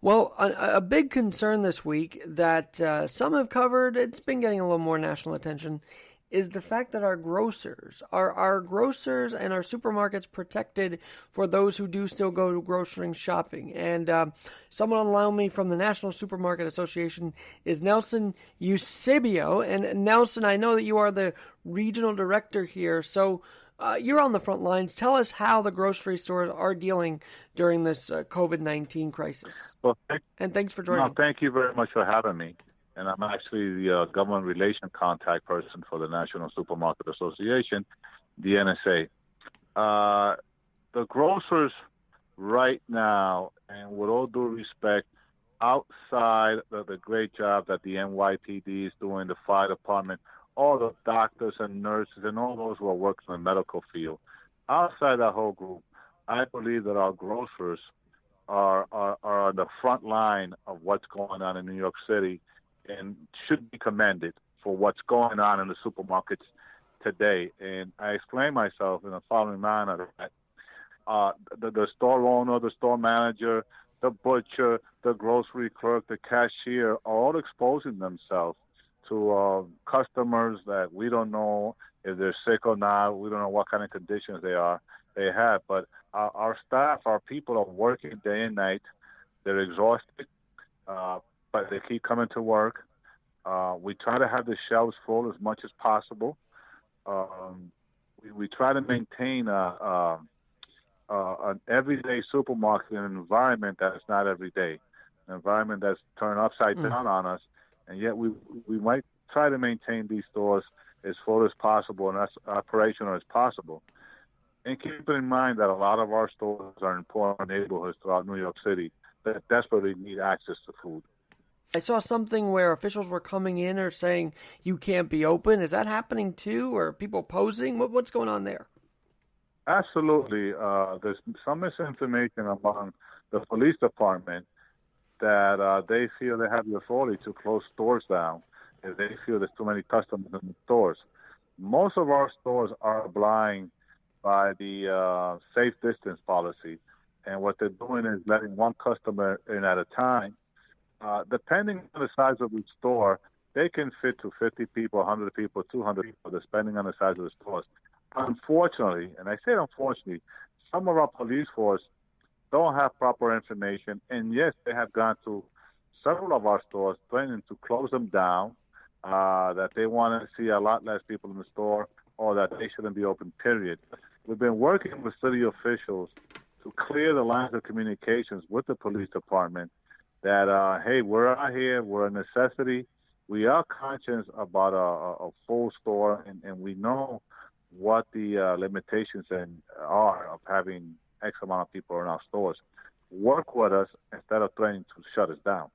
Well, a big concern this week that some have covered, it's been getting a little more national attention, is the fact that our grocers and our supermarkets protected for those who do still go to grocery shopping. And someone allow me from the National Supermarket Association is Nelson Eusebio. And Nelson, I know that you are the regional director here, so you're on the front lines. Tell us how the grocery stores are dealing during this COVID-19 crisis. Well, And thanks for no, joining. thank you very much for having me. And I'm actually the government relation contact person for the National Supermarket Association, the NSA. The grocers right now, and with all due respect, outside of the great job that the NYPD is doing, the fire department, all the doctors and nurses and all those who are working in the medical field, outside that whole group, I believe that our grocers are on the front line of what's going on in New York City and should be commended for what's going on in the supermarkets today. And I explain myself in the following manner that the store owner, the store manager, the butcher, the grocery clerk, the cashier are all exposing themselves to customers that we don't know if they're sick or not. We don't know what kind of conditions they have. But our staff, our people are working day and night. They're exhausted, but they keep coming to work. We try to have the shelves full as much as possible. We try to maintain an everyday supermarket in an environment that is not everyday, an environment that's turned upside down on us, and yet we might try to maintain these stores as full as possible and as operational as possible. And keep in mind that a lot of our stores are in poor neighborhoods throughout New York City that desperately need access to food. I saw something where officials were coming in or saying you can't be open. Is that happening too, or people posing? What's going on there? Absolutely. There's some misinformation among the police department that they feel they have the authority to close stores down if they feel there's too many customers in the stores. Most of our stores are abiding by the safe distance policy, and what they're doing is letting one customer in at a time. Depending on the size of each store, they can fit to 50 people, 100 people, 200 people, depending on the size of the stores. Unfortunately, and I say unfortunately, some of our police force don't have proper information, and yes, they have gone to several of our stores threatening to close them down, that they want to see a lot less people in the store, or that they shouldn't be open, period. We've been working with city officials to clear the lines of communications with the police department that, hey, we're out here, we're a necessity. We are conscious about a full store, and we know what the limitations are of having X amount of people in our stores. Work with us instead of threatening to shut us down.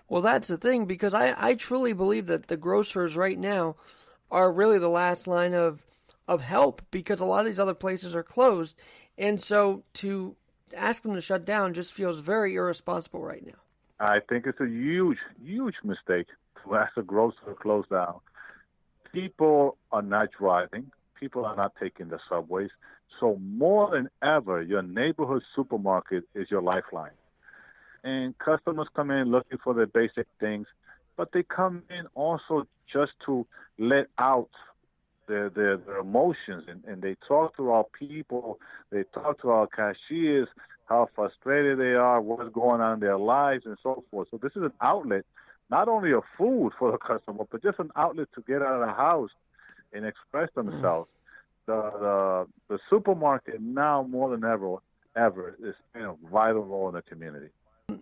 Well, that's the thing, because I truly believe that the grocers right now are really the last line of help, because a lot of these other places are closed. And so to ask them to shut down just feels very irresponsible right now. I think it's a huge, huge mistake to ask a grocer to close down. People are not driving. People are not taking the subways. So more than ever, your neighborhood supermarket is your lifeline. And customers come in looking for their basic things, but they come in also just to let out their emotions, and they talk to our people, they talk to our cashiers, how frustrated they are, what's going on in their lives, and so forth. So this is an outlet, not only of food for the customer, but just an outlet to get out of the house and express themselves. The supermarket now more than ever is playing a vital role in the community.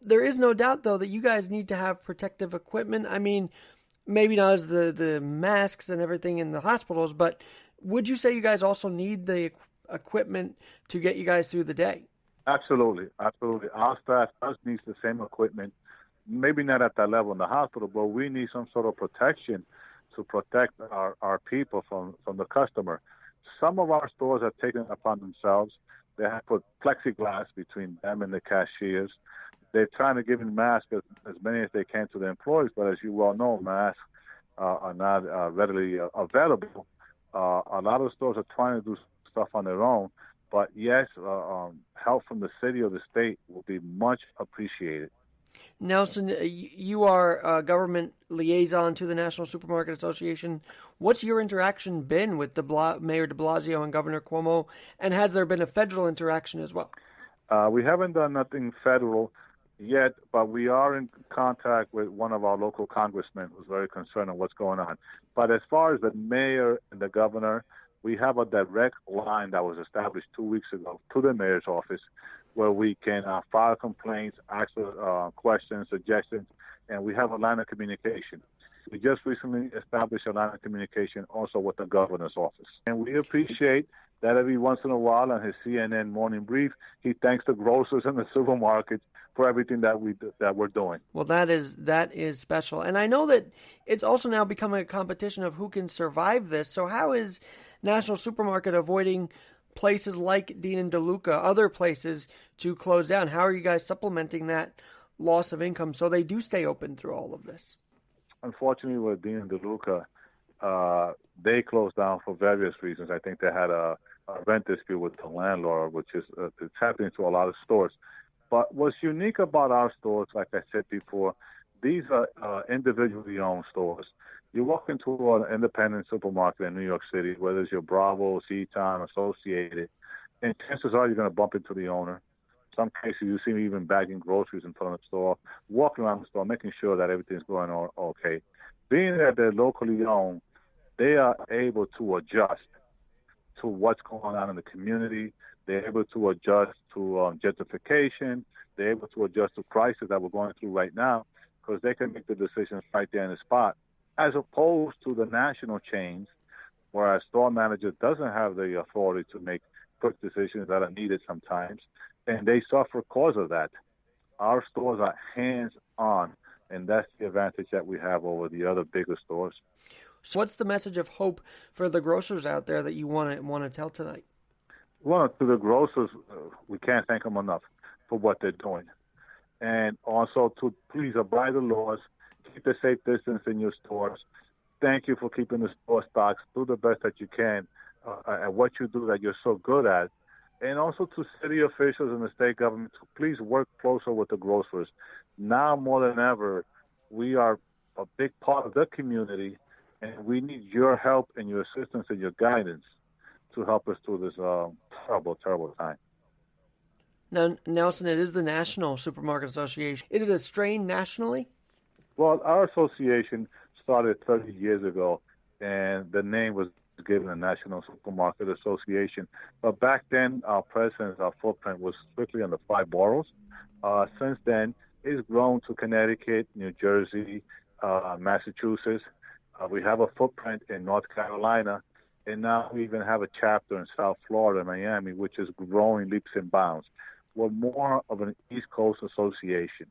There is no doubt, though, that you guys need to have protective equipment. I mean, maybe not as the masks and everything in the hospitals, but would you say you guys also need the equipment to get you guys through the day? Absolutely, absolutely. Our staff does need the same equipment, maybe not at that level in the hospital, but we need some sort of protection to protect our people from the customer. Some of our stores have taken it upon themselves. They have put plexiglass between them and the cashiers. They're trying to give them masks as many as they can to the employees, but as you well know, masks are not readily available. A lot of stores are trying to do stuff on their own, but yes, help from the city or the state will be much appreciated. Nelson, you are a government liaison to the National Supermarket Association. What's your interaction been with Mayor de Blasio and Governor Cuomo, and has there been a federal interaction as well? We haven't done nothing federal yet, but we are in contact with one of our local congressmen who's very concerned on what's going on. But as far as the mayor and the governor, we have a direct line that was established 2 weeks ago to the mayor's office where we can file complaints, ask questions, suggestions, and we have a line of communication. We just recently established a line of communication also with the governor's office. And we appreciate that every once in a while on his CNN morning brief, he thanks the grocers and the supermarkets for everything that we're doing. Well, that is special. And I know that it's also now becoming a competition of who can survive this. So how is National Supermarket avoiding places like Dean and DeLuca, other places to close down? How are you guys supplementing that loss of income so they do stay open through all of this? Unfortunately, with Dean and DeLuca, they closed down for various reasons. I think they had a rent dispute with the landlord, which is it's happening to a lot of stores. But what's unique about our stores, like I said before, these are individually owned stores. You walk into an independent supermarket in New York City, whether it's your Bravo, Seaton, Associated, and chances are you're going to bump into the owner. In some cases, you see me even bagging groceries in front of the store, walking around the store, making sure that everything's going on okay. Being that they're locally owned, they are able to adjust to what's going on in the community. They're able to adjust to gentrification. They're able to adjust to prices that we're going through right now because they can make the decisions right there in the spot, as opposed to the national chains where a store manager doesn't have the authority to make quick decisions that are needed sometimes, and they suffer because of that. Our stores are hands-on, and that's the advantage that we have over the other bigger stores. So what's the message of hope for the grocers out there that you want to tell tonight? Well, to the grocers, we can't thank them enough for what they're doing. And also to please abide the laws, keep a safe distance in your stores. Thank you for keeping the store stocks. Do the best that you can at what you do that you're so good at. And also to city officials and the state government to please work closer with the grocers. Now more than ever, we are a big part of the community, and we need your help and your assistance and your guidance to help us through this terrible, terrible time. Now, Nelson, it is the National Supermarket Association. Is it a strain nationally? Well, our association started 30 years ago, and the name was given the National Supermarket Association. But back then, our presence, our footprint was strictly on the 5 boroughs. Since then, it's grown to Connecticut, New Jersey, Massachusetts. We have a footprint in North Carolina, and now we even have a chapter in South Florida, Miami, which is growing leaps and bounds. We're more of an East Coast association.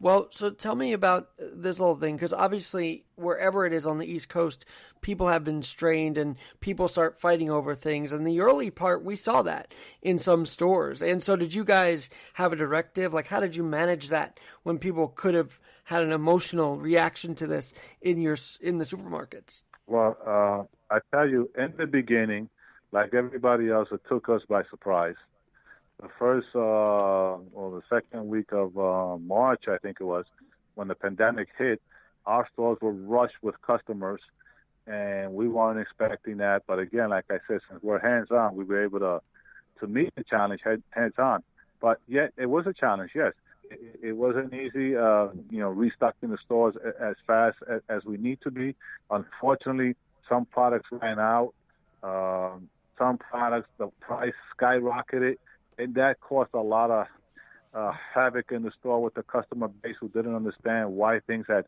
Well, so tell me about this little thing, because obviously wherever it is on the East Coast, people have been strained and people start fighting over things. And the early part, we saw that in some stores. And so did you guys have a directive? Like, how did you manage that when people could have had an emotional reaction to this in the supermarkets? Well, I tell you, in the beginning, like everybody else, it took us by surprise. The first the second week of March, I think it was, when the pandemic hit, our stores were rushed with customers, and we weren't expecting that. But again, like I said, since we're hands-on, we were able to meet the challenge hands-on. But yet, it was a challenge, yes. It wasn't easy, restocking the stores as fast as we need to be. Unfortunately, some products ran out. Some products, the price skyrocketed. And that caused a lot of havoc in the store with the customer base who didn't understand why things had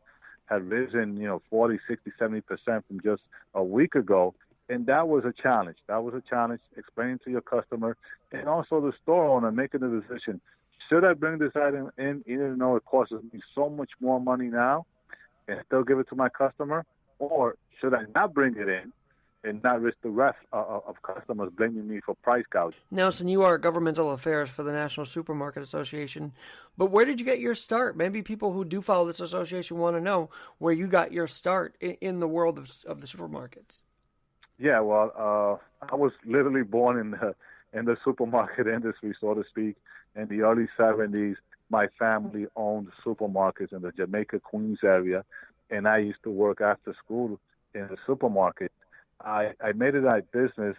risen, 40, 60, 70% from just a week ago. And that was a challenge. That was a challenge, explaining to your customer and also the store owner making the decision. Should I bring this item in even though it costs me so much more money now and still give it to my customer? Or should I not bring it in and not risk the rest of customers blaming me for price gouging? Nelson, you are governmental affairs for the National Supermarket Association, but where did you get your start? Maybe people who do follow this association want to know where you got your start in the world of the supermarkets. Yeah, well, I was literally born in the supermarket industry, so to speak, in the early 70s. my family owned supermarkets in the Jamaica Queens area, and I used to work after school in the supermarket. I made it my business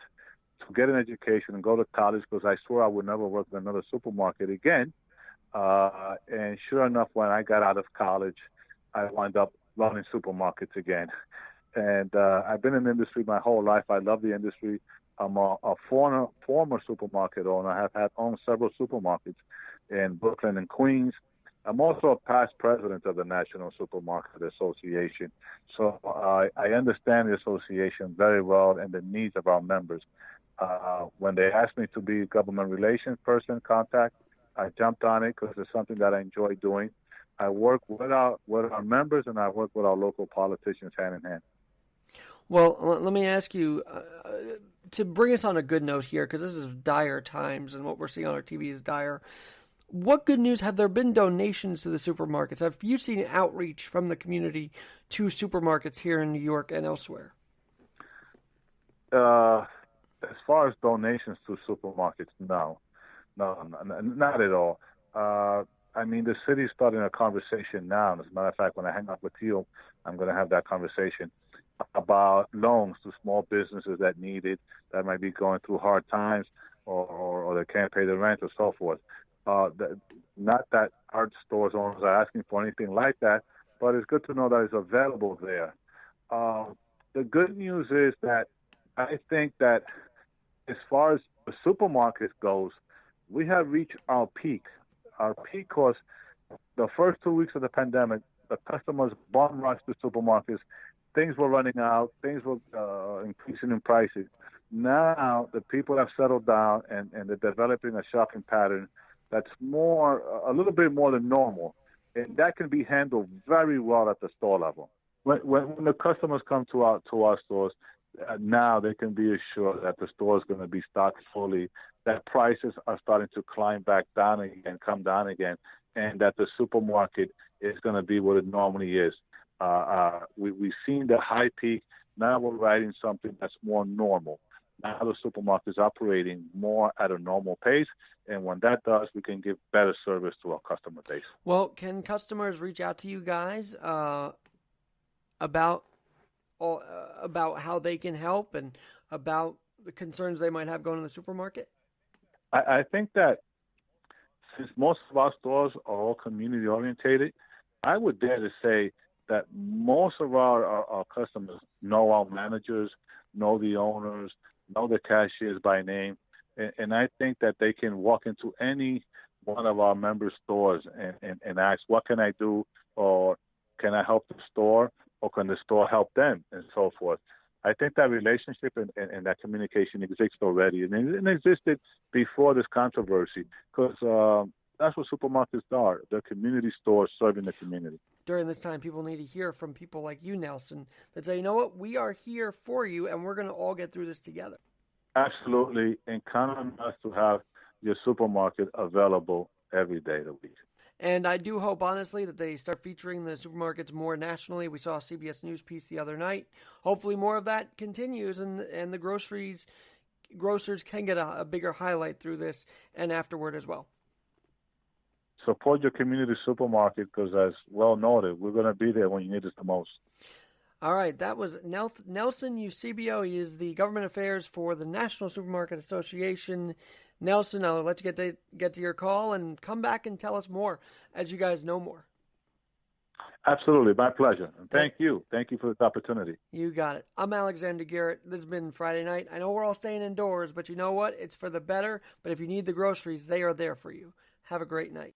to get an education and go to college because I swore I would never work in another supermarket again. And sure enough, when I got out of college, I wound up running supermarkets again. And I've been in the industry my whole life. I love the industry. I'm a former supermarket owner. I have had owned several supermarkets in Brooklyn and Queens. I'm also a past president of the National Supermarket Association. So I understand the association very well and the needs of our members. When they asked me to be government relations person contact, I jumped on it because it's something that I enjoy doing. I work with our members, and I work with our local politicians hand in hand. Well, let me ask you, to bring us on a good note here, because this is dire times, and what we're seeing on our TV is dire. What good news? Have there been donations to the supermarkets? Have you seen outreach from the community to supermarkets here in New York and elsewhere? As far as donations to supermarkets, no, not at all. I mean, the city's starting a conversation now. And as a matter of fact, when I hang up with you, I'm going to have that conversation about loans to small businesses that need it, that might be going through hard times or they can't pay the rent or so forth. Not that our stores owners are asking for anything like that, but it's good to know that it's available there. The good news is that I think that as far as the supermarket goes, we have reached our peak. Our peak was the first 2 weeks of the pandemic. The customers bum rushed to supermarkets. Things were running out. Things were increasing in prices. Now the people have settled down and they're developing a shopping pattern that's a little bit more than normal, and that can be handled very well at the store level. When the customers come to our stores, now they can be assured that the store is going to be stocked fully, that prices are starting to climb back down again, come down again, and that the supermarket is going to be what it normally is. We've seen the high peak. Now we're riding something that's more normal. Now the supermarket is operating more at a normal pace, and when that does, we can give better service to our customer base. Well, can customers reach out to you guys about how they can help and about the concerns they might have going to the supermarket? I think that since most of our stores are all community orientated, I would dare to say that most of our customers know our managers, know the owners, know the cashiers by name, and I think that they can walk into any one of our member stores and ask, what can I do, or can I help the store, or can the store help them, and so forth. I think that relationship and that communication exists already, and it existed before this controversy, because that's what supermarkets are. They're community stores serving the community. During this time, people need to hear from people like you, Nelson, that say, you know what, we are here for you, and we're going to all get through this together. Absolutely, and count on us to have your supermarket available every day of the week. And I do hope, honestly, that they start featuring the supermarkets more nationally. We saw a CBS News piece the other night. Hopefully more of that continues, and the grocers can get a bigger highlight through this and afterward as well. Support your community supermarket, because as well noted, we're going to be there when you need us the most. All right, that was Nelson Eusebio. He is the government affairs for the National Supermarket Association. Nelson, I'll let you get to your call and come back and tell us more as you guys know more. Absolutely, my pleasure. And thank you. Thank you for this opportunity. You got it. I'm Alexander Garrett. This has been Friday night. I know we're all staying indoors, but you know what? It's for the better. But if you need the groceries, they are there for you. Have a great night.